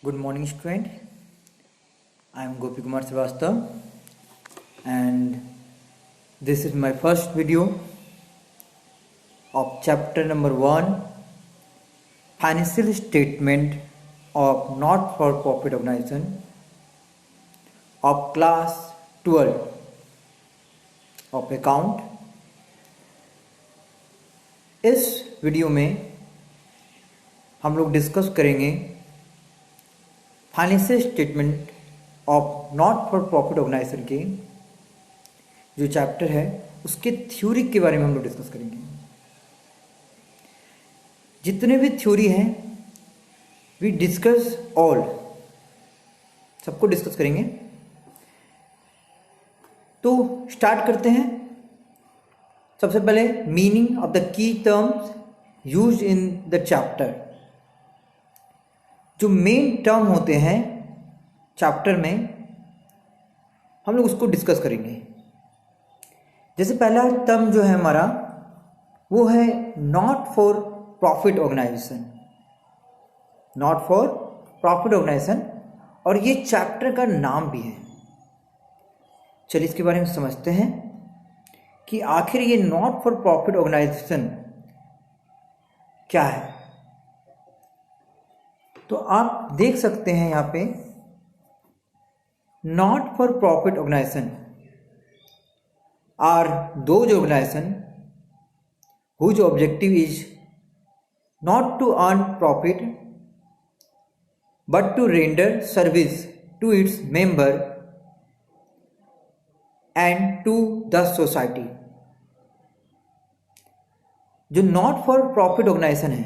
Good morning, student. I am Gopi Kumar Srivastav, and this is my first video of chapter number 1, financial statement of not-for-profit organization of class 12 of account. इस video में हम लोग discuss करेंगे financial statement of not for profit organisation के जो chapter है उसके theory के बारे में हम लोग डिस्कस करेंगे। जितने भी थ्योरी हैं वी डिस्कस ऑल, सबको डिस्कस करेंगे। तो स्टार्ट करते हैं। सबसे पहले meaning of the key terms used in the chapter. जो मेन टर्म होते हैं चैप्टर में हम लोग उसको डिस्कस करेंगे। जैसे पहला टर्म जो है हमारा वो है not for profit organisation, not for profit organisation, और ये चैप्टर का नाम भी है। चलिए इसके बारे में समझते हैं कि आखिर ये नॉट फॉर प्रॉफिट ऑर्गेनाइजेशन क्या है। तो आप देख सकते हैं यहाँ पे not for profit organisation are those organisation whose objective is not to earn profit but to render service to its member and to the society. जो नॉट फॉर प्रॉफिट ऑर्गेनाइजेशन है,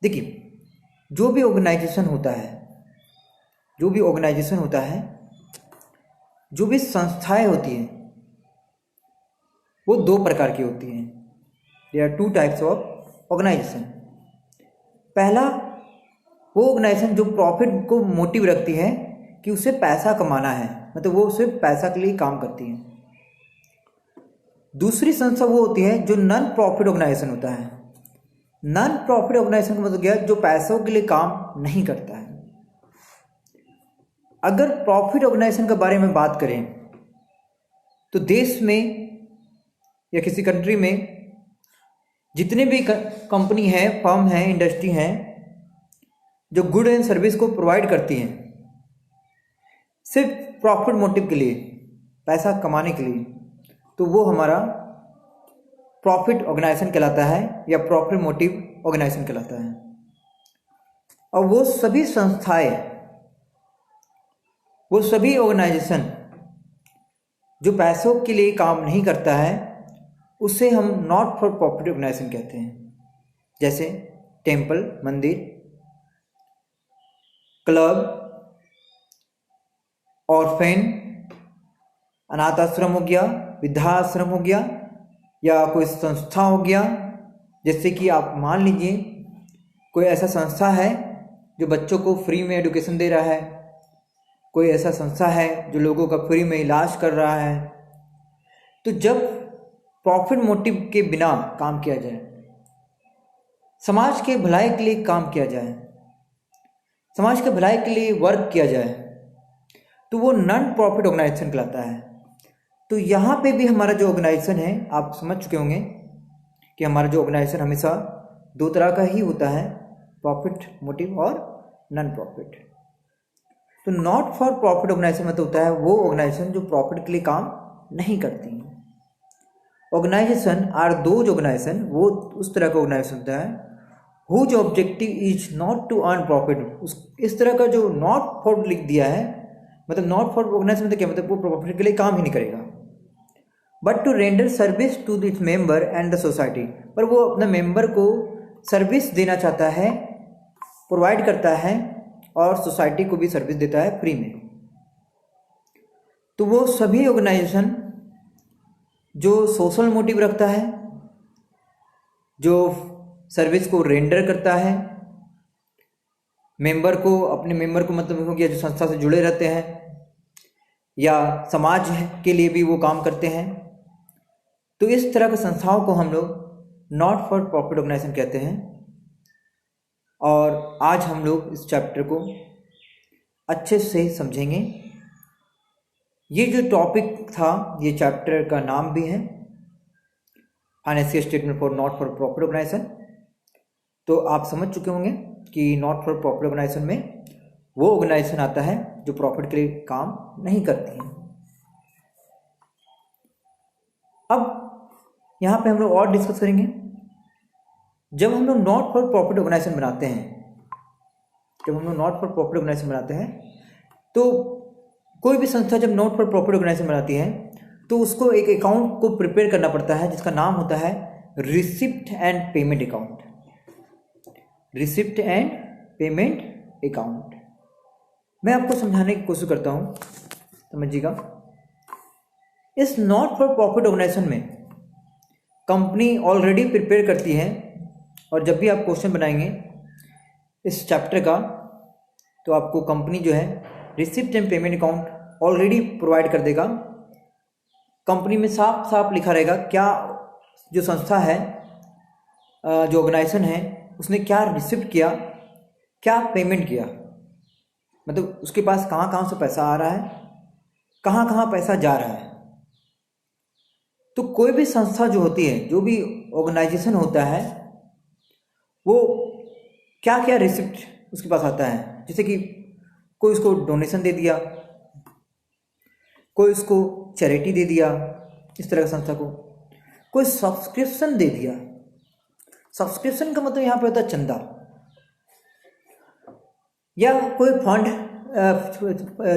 देखिए जो भी ऑर्गेनाइजेशन होता है, जो भी संस्थाएं होती हैं वो दो प्रकार की होती हैं। There are two types of organisation. पहला वो ऑर्गेनाइजेशन जो प्रॉफिट को मोटिव रखती है कि उसे पैसा कमाना है, मतलब वो सिर्फ पैसा के लिए काम करती है। दूसरी संस्था वो होती है जो नॉन प्रॉफिट ऑर्गेनाइजेशन होता है। नॉन प्रॉफिट ऑर्गेनाइजेशन का मतलब क्या है? जो पैसों के लिए काम नहीं करता है। अगर प्रॉफिट ऑर्गेनाइजेशन के बारे में बात करें तो देश में या किसी कंट्री में जितने भी कंपनी है, फर्म है, इंडस्ट्री हैं जो गुड एंड सर्विस को प्रोवाइड करती हैं सिर्फ प्रॉफिट मोटिव के लिए, पैसा कमाने के लिए, तो वो हमारा प्रॉफिट ऑर्गेनाइजेशन कहलाता है या प्रॉफिट मोटिव ऑर्गेनाइजेशन कहलाता है। और वो सभी संस्थाएं, वो सभी ऑर्गेनाइजेशन जो पैसों के लिए काम नहीं करता है उसे हम नॉट फॉर प्रॉफिट ऑर्गेनाइजेशन कहते हैं। जैसे टेम्पल, मंदिर, क्लब, ऑर्फेन, अनाथ आश्रम हो गया, वृद्धाश्रम हो गया, या कोई संस्था हो गया। जैसे कि आप मान लीजिए कोई ऐसा संस्था है जो बच्चों को फ्री में एजुकेशन दे रहा है, कोई ऐसा संस्था है जो लोगों का फ्री में इलाज कर रहा है। तो जब प्रॉफिट मोटिव के बिना काम किया जाए, समाज के भलाई के लिए काम किया जाए, समाज के भलाई के लिए वर्क किया जाए, तो वो नॉन प्रॉफिट ऑर्गेनाइजेशन कहलाता है। तो यहाँ पे भी हमारा जो ऑर्गेनाइजेशन है, आप समझ चुके होंगे कि हमारा जो ऑर्गेनाइजेशन हमेशा दो तरह का ही होता है, प्रॉफिट मोटिव और नॉन प्रॉफिट। तो नॉट फॉर प्रॉफिट ऑर्गेनाइजेशन मतलब होता है वो ऑर्गेनाइजेशन जो प्रॉफिट के लिए काम नहीं करती हैं। ऑर्गेनाइजेशन आर दोज ऑर्गेनाइजेशन, वो उस तरह का ऑर्गेनाइजेशन होता है whose objective is not to earn profit. इस तरह का जो नॉट फॉर लिख दिया है, मतलब नॉट फॉर ऑर्गेनाइजेशन मतलब क्या, मतलब वो प्रॉफिट के लिए काम ही नहीं करेगा, but to render service to its member and the society. पर वो अपने मेंबर को सर्विस देना चाहता है, प्रोवाइड करता है, और सोसाइटी को भी सर्विस देता है फ्री में। तो वो सभी ऑर्गेनाइजेशन जो सोशल मोटिव रखता है, जो सर्विस को रेंडर करता है, मेंबर को, अपने मेंबर को मतलब हो गया जो संस्था से जुड़े रहते हैं या समाज के लिए भी वो काम करते हैं, तो इस तरह की संस्थाओं को हम लोग नॉट फॉर प्रॉफिट ऑर्गेनाइजेशन कहते हैं। और आज हम लोग इस चैप्टर को अच्छे से समझेंगे। ये जो टॉपिक था, ये चैप्टर का नाम भी है financial statement for not for profit organisation. तो आप समझ चुके होंगे कि नॉट फॉर प्रॉफिट ऑर्गेनाइजेशन में वो ऑर्गेनाइजेशन आता है जो प्रॉफिट के लिए काम नहीं करती है। अब यहाँ पे हम लोग और डिस्कस करेंगे। जब हम लोग नॉट फॉर प्रॉफिट ऑर्गेनाइजेशन बनाते हैं, तो कोई भी संस्था जब नॉट फॉर प्रॉफिट ऑर्गेनाइजेशन बनाती है तो उसको एक अकाउंट को प्रिपेयर करना पड़ता है जिसका नाम होता है receipt and payment account. Receipt and payment account मैं आपको समझाने की कोशिश करता हूँ, समझिएगा। इस नॉट फॉर प्रॉफिट ऑर्गेनाइजेशन में कंपनी ऑलरेडी प्रिपेयर करती है, और जब भी आप क्वेश्चन बनाएंगे इस चैप्टर का तो आपको कंपनी जो है receipt and payment account already provide कर देगा। कंपनी में साफ साफ लिखा रहेगा क्या जो संस्था है, जो ऑर्गेनाइजेशन है, उसने क्या रिसिप्ट किया, क्या पेमेंट किया, मतलब उसके पास कहाँ कहाँ से पैसा आ रहा है, कहाँ कहाँ पैसा जा रहा है। तो कोई भी संस्था जो होती है, जो भी ऑर्गेनाइजेशन होता है, वो क्या क्या रिसिप्ट उसके पास आता है। जैसे कि कोई उसको डोनेशन दे दिया, कोई उसको चैरिटी दे दिया, इस तरह की संस्था को कोई सब्सक्रिप्शन दे दिया। सब्सक्रिप्शन का मतलब यहाँ पे होता है चंदा, या कोई फंड,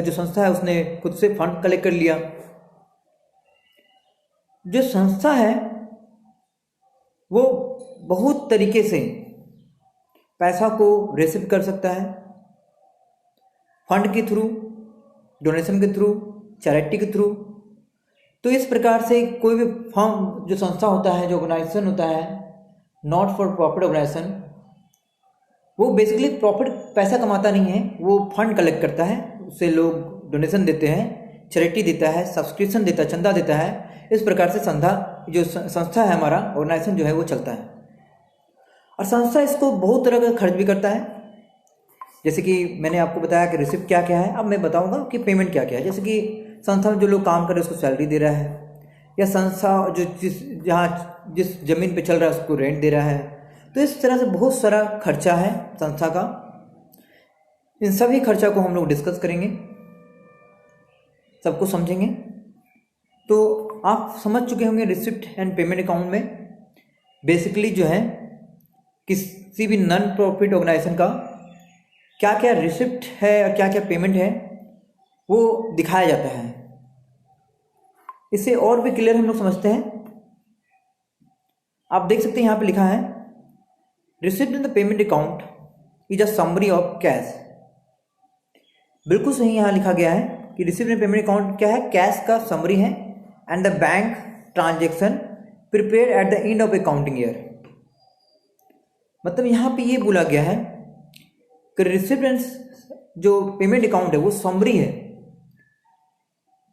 जो संस्था है उसने खुद से फंड कलेक्ट कर लिया। जो संस्था है वो बहुत तरीके से पैसा को रिसीव कर सकता है, फंड के थ्रू, डोनेशन के थ्रू, चैरिटी के थ्रू। तो इस प्रकार से कोई भी फर्म, जो संस्था होता है, जो ऑर्गेनाइजेशन होता है नॉट फॉर प्रॉफिट ऑर्गेनाइजेशन, वो बेसिकली प्रॉफिट पैसा कमाता नहीं है, वो फंड कलेक्ट करता है, उससे लोग डोनेशन देते हैं, चैरिटी देता है, सब्सक्रिप्शन देता है, चंदा देता है। इस प्रकार से संस्था है हमारा, ऑर्गेनाइजेशन जो है वो चलता है। और संस्था इसको बहुत तरह का खर्च भी करता है। जैसे कि मैंने आपको बताया कि रिसिप्ट क्या क्या है, अब मैं बताऊंगा कि पेमेंट क्या क्या है। जैसे कि संस्था में जो लोग काम कर रहे हैं उसको सैलरी दे रहा है, या संस्था जो जिस जमीन पे चल रहा है उसको रेंट दे रहा है। तो इस तरह से बहुत सारा खर्चा है संस्था का। इन सभी खर्चा को हम लोग डिस्कस करेंगे, सबको समझेंगे। तो आप समझ चुके होंगे रिसिप्ट एंड पेमेंट अकाउंट में बेसिकली जो है किसी भी नॉन प्रॉफिट ऑर्गेनाइजेशन का क्या क्या रिसिप्ट है और क्या क्या पेमेंट है वो दिखाया जाता है। इसे और भी क्लियर हम लोग समझते हैं। आप देख सकते हैं यहाँ पे लिखा है receipt in the payment account is a summary of cash. बिल्कुल सही यहाँ लिखा गया है कि रिसिप्ट इन पेमेंट अकाउंट क्या है, कैश का समरी है, and the bank transaction prepare at the end of accounting year. मतलब यहाँ पे ये बोला गया है कि रिसिप्ट जो पेमेंट अकाउंट है वो समरी है,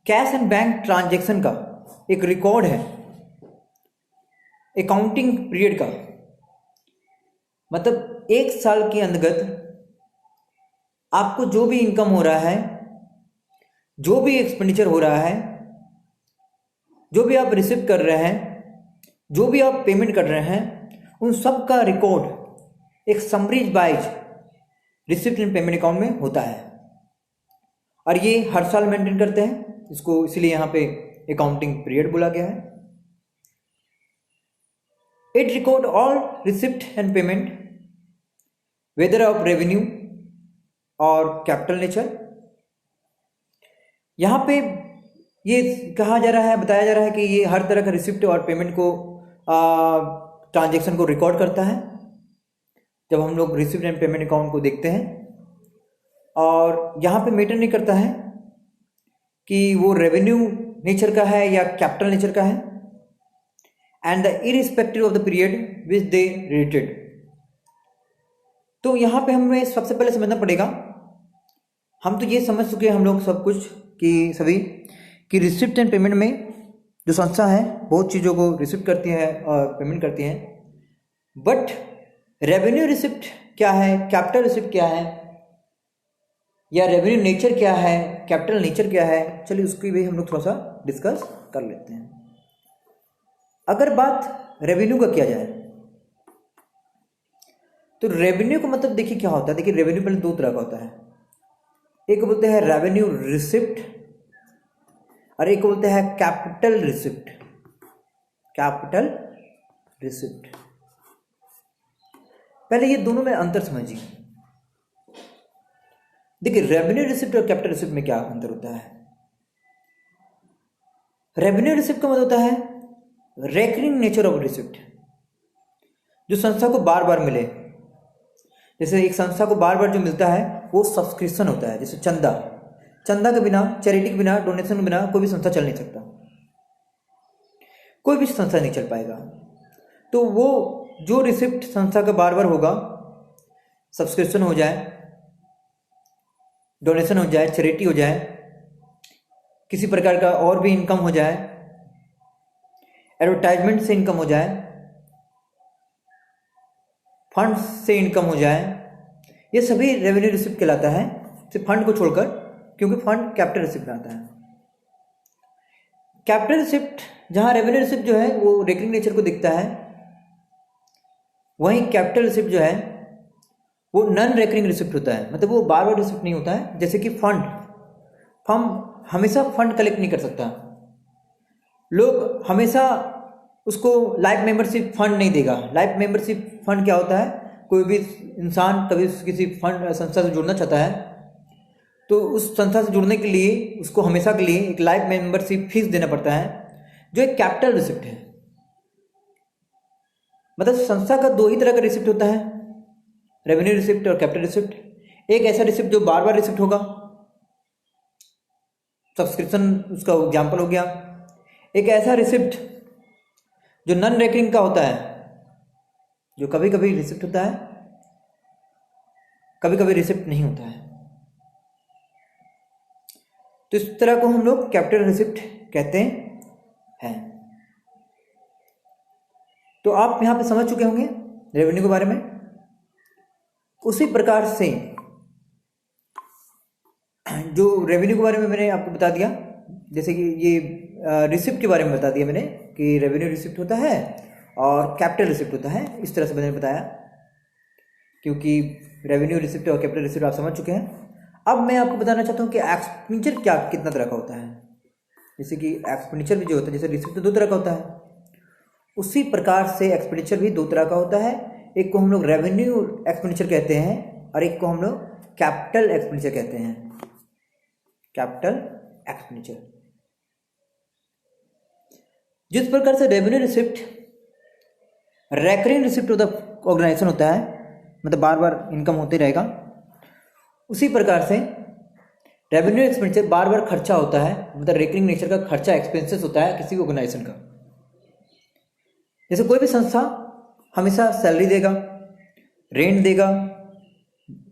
कैश एंड बैंक ट्रांजैक्शन का एक रिकॉर्ड है अकाउंटिंग पीरियड का। मतलब एक साल के अंतर्गत आपको जो भी इनकम हो रहा है, जो भी एक्सपेंडिचर हो रहा है, जो भी आप रिसीव कर रहे हैं, जो भी आप पेमेंट कर रहे हैं, उन सब का रिकॉर्ड एक summaries wise receipt and payment account में होता है। और ये हर साल मेंटेन करते हैं, इसको इसलिए यहाँ पे अकाउंटिंग पीरियड बोला गया है। It record all receipt and payment whether of revenue और कैपिटल नेचर। यहाँ पे ये कहा जा रहा है, बताया जा रहा है कि ये हर तरह का रिसिप्ट और पेमेंट को, ट्रांजैक्शन को रिकॉर्ड करता है जब हम लोग रिसिप्ट एंड पेमेंट अकाउंट को देखते हैं। और यहाँ पे मैटर नहीं करता है कि वो रेवेन्यू नेचर का है या कैपिटल नेचर का है, and the irrespective of the period which they related. तो यहाँ पे हमें सबसे पहले समझना पड़ेगा, हम तो ये समझ चुके हैं हम लोग सब कुछ कि सभी कि रिसिप्ट एंड पेमेंट में जो संस्था है बहुत चीज़ों को रिसिप्ट करती है और पेमेंट करती है, बट रेवेन्यू रिसिप्ट क्या है, कैपिटल रिसिप्ट क्या है, या रेवेन्यू नेचर क्या है, कैपिटल नेचर क्या है, चलिए उसकी भी हम लोग थोड़ा सा डिस्कस कर लेते हैं। अगर बात रेवेन्यू का किया जाए तो रेवेन्यू का मतलब देखिए क्या होता है। देखिए रेवेन्यू पहले दो तरह का होता है, एक बोलते हैं रेवेन्यू रिसिप्ट और एक बोलते हैं कैपिटल रिसिप्ट। कैपिटल रिसिप्ट, पहले ये दोनों में अंतर समझिए। देखिए रेवेन्यू रिसिप्ट और कैपिटल रिसिप्ट में क्या अंतर होता है। रेवेन्यू रिसिप्ट का मतलब होता है रेकरिंग नेचर ऑफ रिसिप्ट, जो संस्था को बार बार मिले। जैसे एक संस्था को बार बार जो मिलता है वो सब्सक्रिप्शन होता है। जैसे चंदा, चंदा के बिना, चैरिटी के बिना, डोनेशन के बिना कोई भी संस्था चल नहीं सकता, कोई भी संस्था नहीं चल पाएगा। तो वो जो रिसिप्ट संस्था का बार बार होगा, सब्सक्रिप्शन हो जाए, डोनेशन हो जाए, चैरिटी हो जाए, किसी प्रकार का और भी इनकम हो जाए, एडवर्टाइजमेंट से इनकम हो जाए, फंड से इनकम हो जाए, ये सभी रेवेन्यू रिसिप्ट कहलाता है, सिर्फ फंड को छोड़कर, क्योंकि फंड कैपिटल रिसिप्ट में आता है। कैपिटल रिसिप्ट, जहां रेवेन्यू रिसिप्ट जो है वो रेकरिंग नेचर को दिखता है, वहीं कैपिटल रिसिप्ट जो है वो नॉन रेकरिंग रिसिप्ट होता है, मतलब वो बार बार रिसिप्ट नहीं होता है। जैसे कि फंड, हम हमेशा फंड कलेक्ट नहीं कर सकता, लोग हमेशा उसको लाइफ मेंबरशिप फंड नहीं देगा। लाइफ मेंबरशिप फंड क्या होता है, कोई भी इंसान कभी किसी फंड संस्था से जुड़ना चाहता है तो उस संस्था से जुड़ने के लिए उसको हमेशा के लिए एक लाइफ मेंबरशिप फीस देना पड़ता है, जो एक कैपिटल रिसिप्ट है। मतलब संस्था का दो ही तरह का रिसिप्ट होता है, रेवेन्यू रिसिप्ट और कैपिटल रिसिप्ट। एक ऐसा रिसिप्ट जो बार बार रिसिप्ट होगा, सब्सक्रिप्शन उसका एग्जाम्पल हो गया। एक ऐसा रिसिप्ट जो नॉन रेकरिंग का होता है, जो कभी कभी रिसिप्ट होता है, कभी कभी रिसिप्ट नहीं होता है। तो इस तरह को हम लोग कैपिटल रिसिप्ट कहते हैं। तो आप यहां पे समझ चुके होंगे रेवेन्यू के बारे में। उसी प्रकार से जो रेवेन्यू के बारे में मैंने आपको बता दिया, जैसे कि ये रिसिप्ट के बारे में बता दिया मैंने कि रेवेन्यू रिसिप्ट होता है और कैपिटल रिसिप्ट होता है, इस तरह से मैंने बताया। क्योंकि रेवेन्यू रिसिप्ट और कैपिटल रिसिप्ट आप समझ चुके हैं। अब मैं आपको बताना चाहता हूँ कि एक्सपेंडिचर क्या कितना तरह का होता है। जैसे कि एक्सपेंडिचर भी जो होता है, जैसे रिसिप्ट तो दो तरह का होता है, उसी प्रकार से एक्सपेंडिचर भी दो तरह का होता है। एक को हम लोग रेवेन्यू एक्सपेंडिचर कहते हैं और एक को हम लोग कैपिटल एक्सपेंडिचर कहते हैं। कैपिटल एक्सपेंडिचर, जिस प्रकार से revenue receipt recurring receipt of the organisation होता है, मतलब बार बार इनकम होते रहेगा, उसी प्रकार से रेवेन्यू एक्सपेंडिचर बार बार खर्चा होता है, मतलब रेकरिंग नेचर का खर्चा, एक्सपेंसेस होता है किसी भी ऑर्गेनाइजेशन का। जैसे कोई भी संस्था हमेशा सैलरी देगा, रेंट देगा,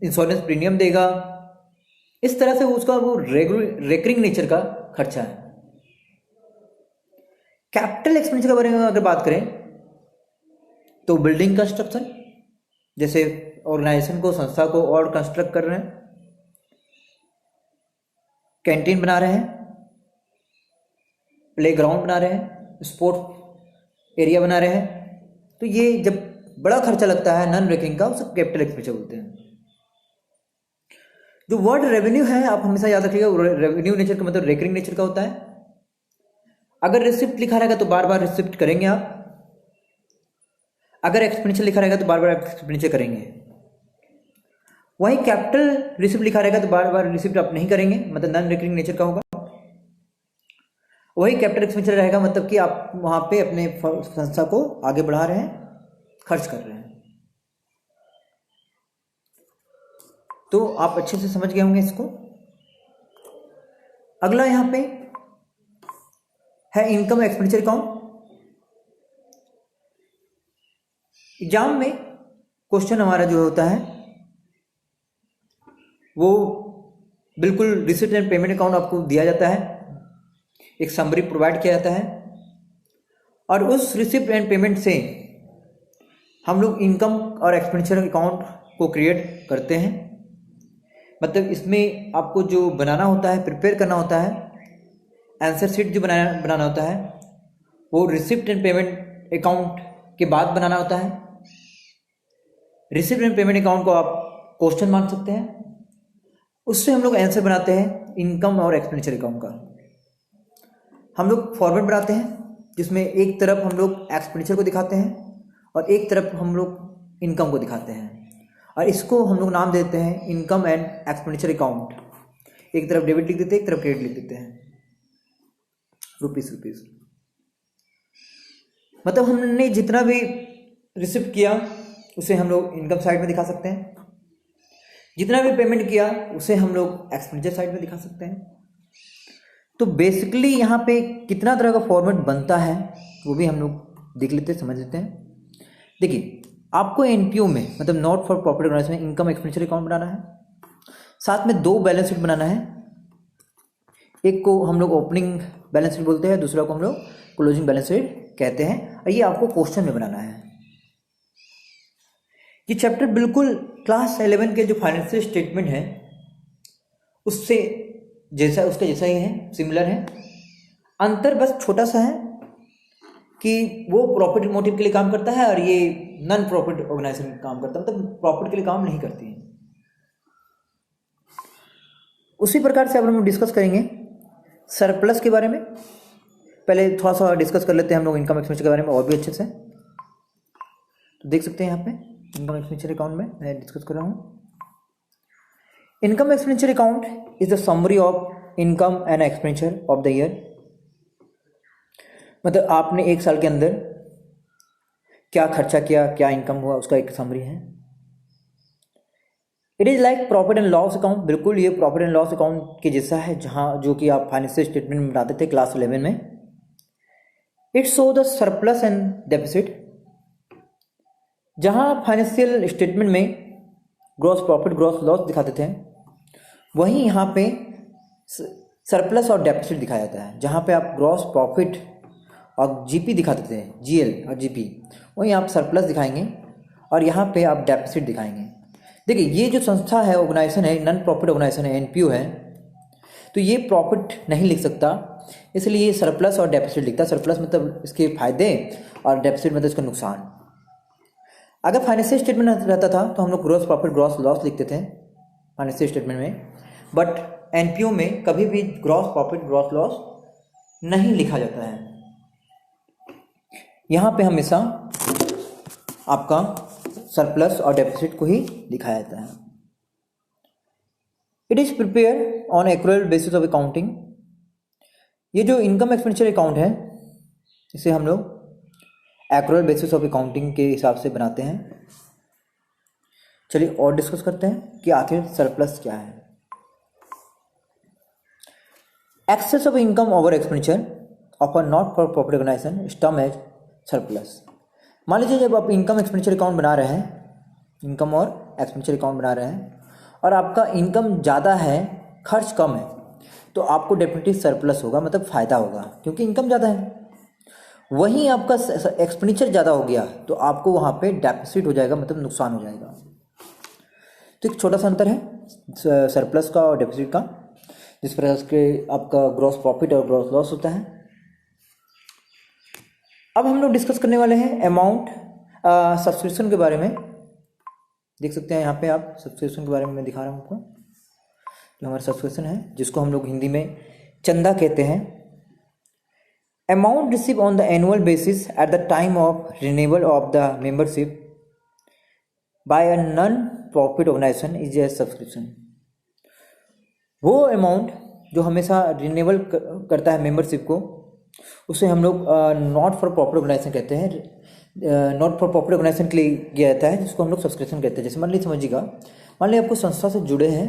इंश्योरेंस प्रीमियम देगा, इस तरह से उसका वो रेकरिंग नेचर का खर्चा है। कैपिटल एक्सपेंडिचर के बारे में अगर बात करें तो बिल्डिंग कंस्ट्रक्शन, जैसे ऑर्गेनाइजेशन को, संस्था को और कंस्ट्रक्ट कर रहे हैं, कैंटीन बना रहे हैं, प्लेग्राउंड बना रहे हैं, स्पोर्ट एरिया बना रहे हैं, तो ये जब बड़ा खर्चा लगता है नॉन रेकरिंग का, उसे कैपिटल एक्सपेंडिचर बोलते हैं। जो वर्ड रेवेन्यू है आप हमेशा याद रखिएगा, रेवेन्यू नेचर का मतलब रेकरिंग नेचर का होता है। अगर रिसिप्ट लिखा रहेगा तो बार बार रिसिप्ट करेंगे आप, अगर एक्सपेंडिचर लिखा रहेगा तो बार बार एक्सपेंडिचर करेंगे। वहीं कैपिटल रिसिप्ट लिखा रहेगा तो बार बार रिसिप्ट आप नहीं करेंगे, मतलब नॉन रेकरिंग नेचर का होगा। वही कैपिटल एक्सपेंडिचर रहेगा, मतलब कि आप वहां पे अपने संस्था को आगे बढ़ा रहे हैं, खर्च कर रहे हैं। तो आप अच्छे से समझ गए होंगे इसको। अगला यहां पे है इनकम एक्सपेंडिचर अकाउंट। एग्जाम में क्वेश्चन हमारा जो होता है वो बिल्कुल रिसिप्ट एंड पेमेंट अकाउंट आपको दिया जाता है, एक समरी प्रोवाइड किया जाता है, और उस रिसिप्ट एंड पेमेंट से हम लोग इनकम और एक्सपेंडिचर अकाउंट को क्रिएट करते हैं। मतलब इसमें आपको जो बनाना होता है, प्रिपेयर करना होता है, आंसर शीट जो बनाना होता है वो रिसिप्ट एंड पेमेंट अकाउंट के बाद बनाना होता है। रिसिप्ट एंड पेमेंट अकाउंट को आप क्वेश्चन मान सकते हैं, उससे हम लोग आंसर बनाते हैं इनकम और एक्सपेंडिचर अकाउंट का। हम लोग फॉर्मेट बनाते हैं जिसमें एक तरफ हम लोग एक्सपेंडिचर को दिखाते हैं और एक तरफ हम लोग इनकम को दिखाते हैं, और इसको हम लोग नाम देते हैं इनकम एंड एक्सपेंडिचर अकाउंट। एक तरफ डेबिट लिख देते हैं, एक तरफ क्रेडिट लिख देते हैं, रुपीस। मतलब हमने जितना भी रिसिप्ट किया उसे हम लोग इनकम साइड में दिखा सकते हैं, जितना भी पेमेंट किया उसे हम लोग एक्सपेंडिचर साइड में दिखा सकते हैं। तो बेसिकली यहाँ पे कितना तरह का फॉर्मेट बनता है वो भी हम लोग देख लेते हैं, समझ लेते हैं। देखिए, आपको एनपीओ में मतलब नॉट फॉर प्रॉफिट ऑर्गेनाइजेशन में इनकम एक्सपेंडिचर अकाउंट बनाना है, साथ में 2 बैलेंस शीट बनाना है। एक को हम लोग ओपनिंग बैलेंस शीट बोलते हैं, दूसरा को हम लोग क्लोजिंग बैलेंस शीट कहते हैं, और ये आपको क्वेश्चन में बनाना है। ये चैप्टर बिल्कुल क्लास 11 के जो फाइनेंशियल स्टेटमेंट है उससे उसका जैसा ही है, सिमिलर है। अंतर बस छोटा सा है कि वो प्रॉफिट मोटिव के लिए काम करता है और ये नॉन प्रॉफिट ऑर्गेनाइजेशन काम करता है, मतलब प्रॉफिट के लिए काम नहीं करती है। उसी प्रकार से अब हम डिस्कस करेंगे सरप्लस के बारे में। पहले थोड़ा सा डिस्कस कर लेते हैं हम लोग इनकम एक्सपेंडिचर के बारे में और भी अच्छे से। तो देख सकते हैं यहाँ पे इनकम एक्सपेंडिचर अकाउंट में मैं डिस्कस कर रहा हूँ। Income expenditure account is the summary of income and expenditure of the year. मतलब आपने एक साल के अंदर क्या खर्चा किया, क्या इनकम हुआ, उसका एक समरी है। It is like profit and loss account. बिल्कुल ये प्रॉफिट एंड लॉस अकाउंट के जैसा है, जहाँ जो कि आप फाइनेंशियल स्टेटमेंट में बनाते थे क्लास 11 में। It show the surplus and deficit. जहाँ फाइनेंशियल स्टेटमेंट में ग्रॉस प्रॉफिट ग्रॉस लॉस दिखाते थे, वहीं यहाँ पे सरप्लस और डेफिसिट दिखाया जाता है। जहाँ पे आप ग्रॉस प्रॉफिट और जीपी दिखाते थे, जीएल और जीपी, वहीं आप सरप्लस दिखाएंगे और यहाँ पे आप डेफिसिट दिखाएंगे। देखिए, ये जो संस्था है, ऑर्गेनाइजेशन है, नॉन प्रॉफिट ऑर्गेनाइजेशन है, एनपीओ है, तो ये प्रॉफिट नहीं लिख सकता, इसलिए ये सरप्लस और डेफिसिट लिखता है। सरप्लस मतलब इसके फायदे और डेफिसिट मतलब इसका नुकसान। अगर फाइनेंशियल स्टेटमेंट रहता था तो हम लोग ग्रॉस प्रॉफिट ग्रॉस लॉस लिखते थे फाइनेंशियल स्टेटमेंट में, बट एनपीओ में कभी भी ग्रॉस प्रॉफिट ग्रॉस लॉस नहीं लिखा जाता है। यहाँ पे हमेशा आपका सरप्लस और डेफिसिट को ही दिखाया जाता है। It is prepare on accurate basis of accounting. ये जो इनकम एक्सपेंडिचर अकाउंट है इसे हम लोग एक्यूरेट बेसिस ऑफ अकाउंटिंग के हिसाब से बनाते हैं। चलिए और डिस्कस करते हैं कि आखिर सरप्लस क्या है। Excess of income over expenditure of a not for profit organisation is term as surplus. मान लीजिए जब आप इनकम एक्सपेंडिचर अकाउंट बना रहे हैं, इनकम और एक्सपेंडिचर अकाउंट बना रहे हैं और आपका इनकम ज़्यादा है, खर्च कम है, तो आपको डेफिनेटली सरप्लस होगा, मतलब फ़ायदा होगा क्योंकि इनकम ज़्यादा है। वहीं आपका एक्सपेंडिचर ज़्यादा हो गया तो आपको वहाँ पे डेफिसिट हो जाएगा, मतलब नुकसान हो जाएगा। तो एक छोटा सा अंतर है सरप्लस का और डेफिसिट का, जिस प्रकार से आपका ग्रॉस प्रॉफिट और ग्रॉस लॉस होता है। अब हम लोग डिस्कस करने वाले हैं अमाउंट सब्सक्रिप्शन के बारे में। देख सकते हैं यहाँ पे आप सब्सक्रिप्शन के बारे में मैं दिखा रहा हूँ आपको। जो हमारा सब्सक्रिप्शन है, जिसको हम लोग हिंदी में चंदा कहते हैं। Amount receive on the annual basis at the time of renewal of the membership by a non profit organisation is a subscription. वो अमाउंट जो हमेशा रिन्यूअल करता है मेंबरशिप को, उसे हम लोग नॉट फॉर प्रॉफिट ऑर्गेनाइजेशन कहते हैं। नॉट फॉर प्रॉफिट ऑर्गेनाइजेशन के लिए किया जाता है, जिसको हम लोग सब्सक्रिप्शन कहते हैं। जैसे मान लीजिए समझिएगा, मान लीजिए आपको संस्था से जुड़े हैं,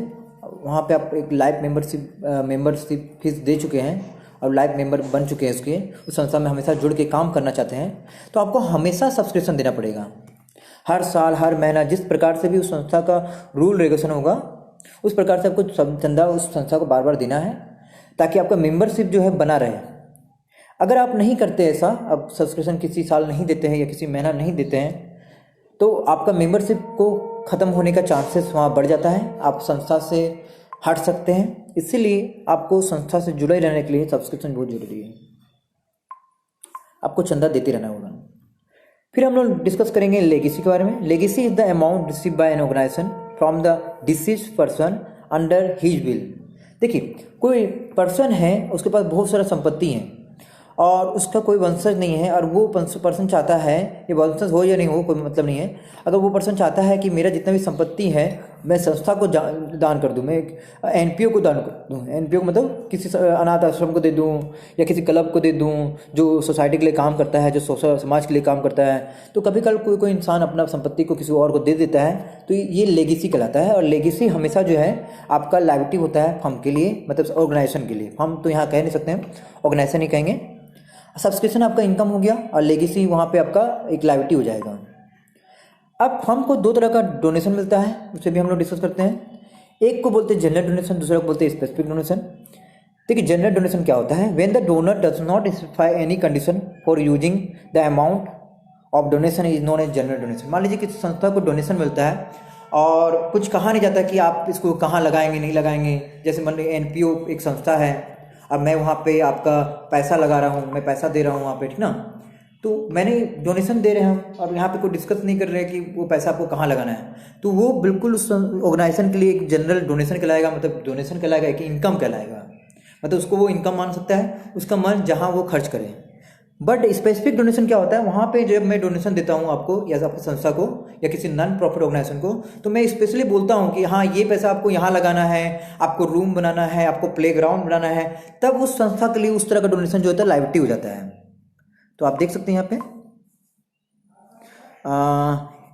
वहाँ पे आप एक लाइफ मेंबरशिप फीस दे चुके हैं और लाइफ मेंबर बन चुके हैं उसके, उस संस्था में हमेशा जुड़ के काम करना चाहते हैं, तो आपको हमेशा सब्सक्रिप्शन देना पड़ेगा। हर साल हर महीना जिस प्रकार से भी उस संस्था का रूल रेगुलेशन होगा, उस प्रकार से आपको चंदा उस संस्था को बार बार देना है, ताकि आपका मेंबरशिप जो है बना रहे। अगर आप नहीं करते ऐसा, अब सब्सक्रिप्शन किसी साल नहीं देते हैं या किसी महीना नहीं देते हैं, तो आपका मेंबरशिप को ख़त्म होने का चांसेस वहाँ बढ़ जाता है, आप संस्था से हट सकते हैं। इसीलिए आपको संस्था से जुड़े रहने के लिए सब्सक्रिप्शन बहुत जरूरी है, आपको चंदा देते रहना होगा। फिर हम लोग डिस्कस करेंगे लेगेसी के बारे में। Legacy is the amount receive by an organisation from the deceased person under his will. देखिए, कोई पर्सन है, उसके पास बहुत सारा संपत्ति है और उसका कोई वंशज नहीं है, और वो पर्सन चाहता है, ये वंशज हो या नहीं हो कोई मतलब नहीं है, अगर वो पर्सन चाहता है कि मेरा जितना भी संपत्ति है मैं संस्था को दान कर दूं, मैं एक एनपीओ को दान कर दूं। एनपीओ को मतलब किसी अनाथ आश्रम को दे दूं या किसी क्लब को दे दूं जो सोसाइटी के लिए काम करता है, जो समाज के लिए काम करता है। तो कभी कल कोई इंसान अपना संपत्ति को किसी और को दे देता है, तो ये लेगेसी कहलाता है। और लेगेसी हमेशा जो है आपका लायबिलिटी होता है फर्म के लिए, मतलब ऑर्गेनाइजेशन के लिए। फर्म तो यहाँ कह नहीं सकते हैं, ऑर्गेनाइजेशन ही कहेंगे। सब्सक्रिप्शन आपका इनकम हो गया और लेगेसी वहाँ पे आपका एक लायबिलिटी हो जाएगा। अब हमको दो तरह का डोनेशन मिलता है, उसे भी हम लोग डिस्कस करते हैं। एक को बोलते हैं जनरल डोनेशन, दूसरा को बोलते हैं स्पेसिफिक डोनेशन। देखिए, जनरल डोनेशन क्या होता है? When the donor does not specify any condition for using the amount of donation is known as general donation. मान लीजिए किसी संस्था को डोनेशन मिलता है और कुछ कहा नहीं जाता कि आप इसको कहाँ लगाएंगे नहीं लगाएंगे। जैसे मान लीजिए एनपीओ एक संस्था है, अब मैं वहाँ पे आपका पैसा लगा रहा हूँ, मैं पैसा दे रहा हूँ वहाँ पे, ठीक ना, तो मैंने डोनेशन दे रहे हैं और यहाँ पे कोई डिस्कस नहीं कर रहे हैं कि वो पैसा आपको कहाँ लगाना है, तो वो बिल्कुल उस ऑर्गेनाइजेशन के लिए एक जनरल डोनेशन कहलाएगा, मतलब डोनेशन कहलाएगा, एक इनकम कहलाएगा, मतलब उसको वो इनकम मान सकता है, उसका मन जहाँ वो खर्च करे। बट स्पेसिफिक डोनेशन क्या होता है? वहाँ पे जब मैं डोनेशन देता हूँ आपको या आपकी संस्था को या किसी नॉन प्रॉफिट ऑर्गेनाइजेशन को, तो मैं स्पेशली बोलता हूँ कि हाँ ये पैसा आपको यहाँ लगाना है, आपको रूम बनाना है, आपको प्लेग्राउंड बनाना है, तब उस संस्था के लिए उस तरह का डोनेशन जो होता है लायबिलिटी हो जाता है। तो आप देख सकते हैं यहाँ पे,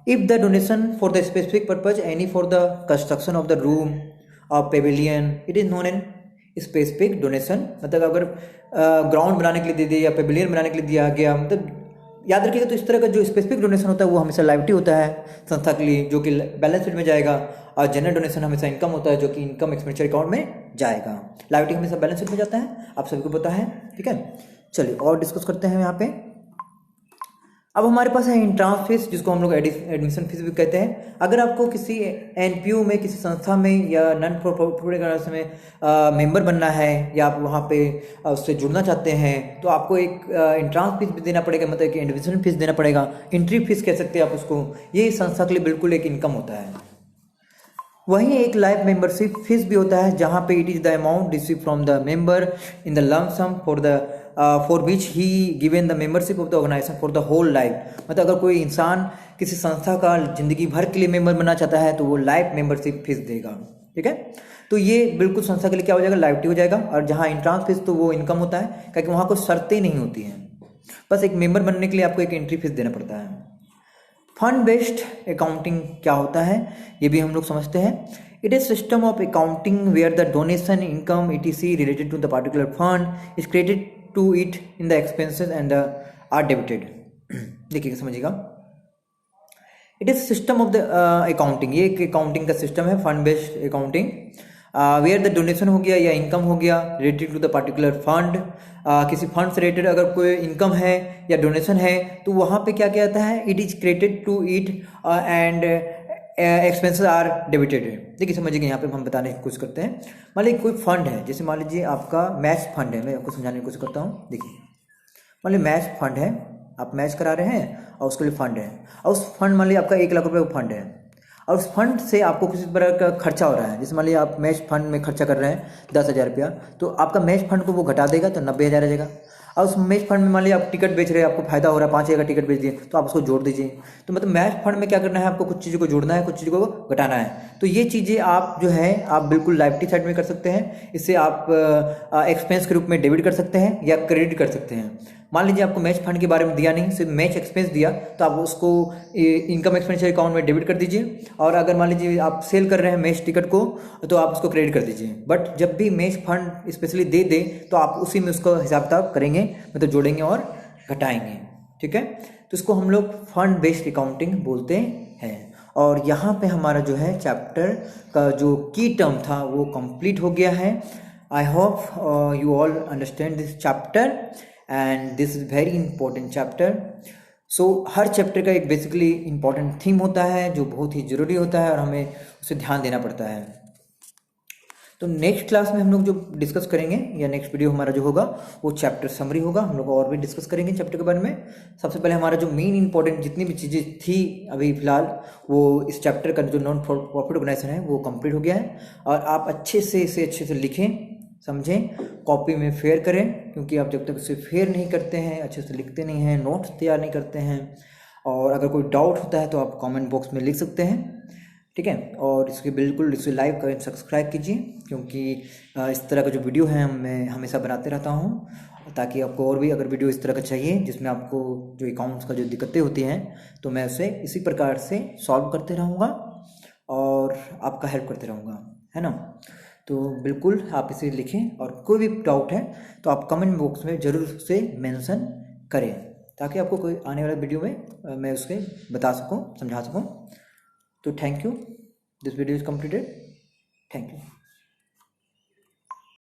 if the donation for the specific purpose any for the construction of the room और pavilion it is known an specific donation. मतलब अगर ग्राउंड बनाने के लिए दे दिया या पेविलियन बनाने के लिए दिया गया, मतलब याद रखिएगा। तो इस तरह का जो स्पेसिफिक डोनेशन होता है वो हमेशा लायबिलिटी होता है संस्था के लिए, जो कि बैलेंस शीट में जाएगा, और जनरल डोनेशन हमेशा इनकम होता है जो कि इनकम एक्सपेंडिचर अकाउंट में जाएगा। लायबिलिटी हमेशा बैलेंस शीट में जाता है, आप सभी को पता है, ठीक है। चलिए और डिस्कस करते हैं यहाँ पे। अब हमारे पास है एंट्रांस फीस, जिसको हम लोग एडमिशन फीस भी कहते हैं। अगर आपको किसी एनपीओ में, किसी संस्था में या नॉन प्रॉफिट में मेंबर बनना है या आप वहाँ पे उससे जुड़ना चाहते हैं, तो आपको एक एंट्रांस फीस भी देना पड़ेगा, मतलब एक एडमिशन फीस देना पड़ेगा, एंट्री फीस कह सकते हैं आप उसको। ये संस्था के लिए बिल्कुल एक इनकम होता है। वहीं एक लाइफ मेंबरशिप फीस भी होता है, जहाँ पे it is the amount receive from the member in the lump sum for which he given the membership of the organisation for the whole life. मतलब अगर कोई इंसान किसी संस्था का जिंदगी भर के लिए मेंबर बनना चाहता है तो वो लाइफ मेंबरशिप फीस देगा, ठीक है। तो ये बिल्कुल संस्था के लिए क्या हो जाएगा? लायबिलिटी हो जाएगा। और जहाँ एंट्रांस फीस तो वो इनकम होता है, क्योंकि वहाँ कोई शर्तें नहीं होती हैं, बस एक मेंबर बनने के लिए आपको एक एंट्री फीस देना पड़ता है। फंड बेस्ड अकाउंटिंग क्या होता है ये भी हम लोग समझते हैं। It is system of accounting where the donation income etc related to the particular fund is credited to it in the expenses and are debited. देखिए समझिएगा, it is system of the accounting, ये एक accounting का system है, fund based accounting, where the donation हो गया या income हो गया related to the particular fund. किसी फंड से रिलेटेड अगर कोई इनकम है या डोनेशन है तो वहाँ पे क्या क्या आता है? It is credited to it and expenses are debited. देखिए समझिए, यहाँ पे हम बताने की कोशिश करते हैं। मान लीजिए कोई फंड है, जैसे मान लीजिए आपका मैच फंड है, मैं आपको समझाने की कोशिश करता हूँ। देखिए मान लीजिए मैच फंड है, आप मैच करा रहे हैं और उसके लिए फंड है, और उस फंड मान लीजिए आपका 1 लाख रुपये फंड है, और उस फंड से आपको किसी तरह का खर्चा हो रहा है। जैसे मान लीजिए आप मैच फंड में खर्चा कर रहे हैं 10,000 रुपया, तो आपका मैच फंड को वो घटा देगा तो 90,000 आ जाएगा। और उस मैच फंड में मान लीजिए आप टिकट बेच रहे हैं, आपको फायदा हो रहा है, 5,000 का टिकट बेच दिए, तो आप उसको जोड़ दीजिए। तो मतलब मैच फंड में क्या करना है? आपको कुछ चीज़ों को जोड़ना है, कुछ चीज़ों को घटाना है। तो ये चीज़ें आप जो है आप बिल्कुल लायबिलिटी साइड में कर सकते हैं, इससे आप एक्सपेंस के रूप में डेबिट कर सकते हैं या क्रेडिट कर सकते हैं। मान लीजिए आपको मैच फंड के बारे में दिया नहीं, सिर्फ मैच एक्सपेंस दिया, तो आप उसको इनकम एक्सपेंडिचर अकाउंट में डेबिट कर दीजिए। और अगर मान लीजिए आप सेल कर रहे हैं मैच टिकट को, तो आप उसको क्रेडिट कर दीजिए। बट जब भी मैच फंड स्पेशली दे दे तो आप उसी में उसको हिसाब किताब करेंगे, मतलब जोड़ेंगे और घटाएंगे, ठीक है। तो इसको हम लोग फंड बेस्ड अकाउंटिंग बोलते हैं। और यहाँ पे हमारा जो है चैप्टर का जो की टर्म था वो कंप्लीट हो गया है। I hope you all understand this chapter and this is very important chapter. Her chapter का एक बेसिकली इम्पॉर्टेंट थीम होता है जो बहुत ही ज़रूरी होता है और हमें उसे ध्यान देना पड़ता है। तो नेक्स्ट क्लास में हम लोग जो डिस्कस करेंगे या नेक्स्ट वीडियो हमारा जो होगा वो चैप्टर समरी होगा। हम लोग और भी डिस्कस करेंगे चैप्टर के बारे में। सबसे पहले हमारा जो मेन इंपॉर्टेंट जितनी भी चीज़ें थी अभी फिलहाल वो इस चैप्टर का जो नॉन प्रॉफिट ऑर्गेनाइजेशन है वो कंप्लीट हो गया है। और आप अच्छे से लिखें, समझें, कॉपी में फेयर करें, क्योंकि आप जब तक उसे फेयर नहीं करते हैं, अच्छे से लिखते नहीं हैं, नोट्स तैयार नहीं करते हैं, और अगर कोई डाउट होता है तो आप कमेंट बॉक्स में लिख सकते हैं, ठीक है। और इसके बिल्कुल इसे लाइक करें, सब्सक्राइब कीजिए, क्योंकि इस तरह का जो वीडियो है मैं हमेशा बनाते रहता हूँ, ताकि आपको और भी अगर वीडियो इस तरह का चाहिए जिसमें आपको जो अकाउंट्स का जो दिक्कतें होती हैं तो मैं उसे इसी प्रकार से सॉल्व करते रहूँगा और आपका हेल्प करते रहूँगा, है ना। तो बिल्कुल आप इसे लिखें और कोई भी डाउट है तो आप कमेंट बॉक्स में ज़रूर से मेंशन करें, ताकि आपको कोई आने वाले वीडियो में मैं उसके बता सकूं, समझा सकूं। तो thank you, this video is completed, thank you.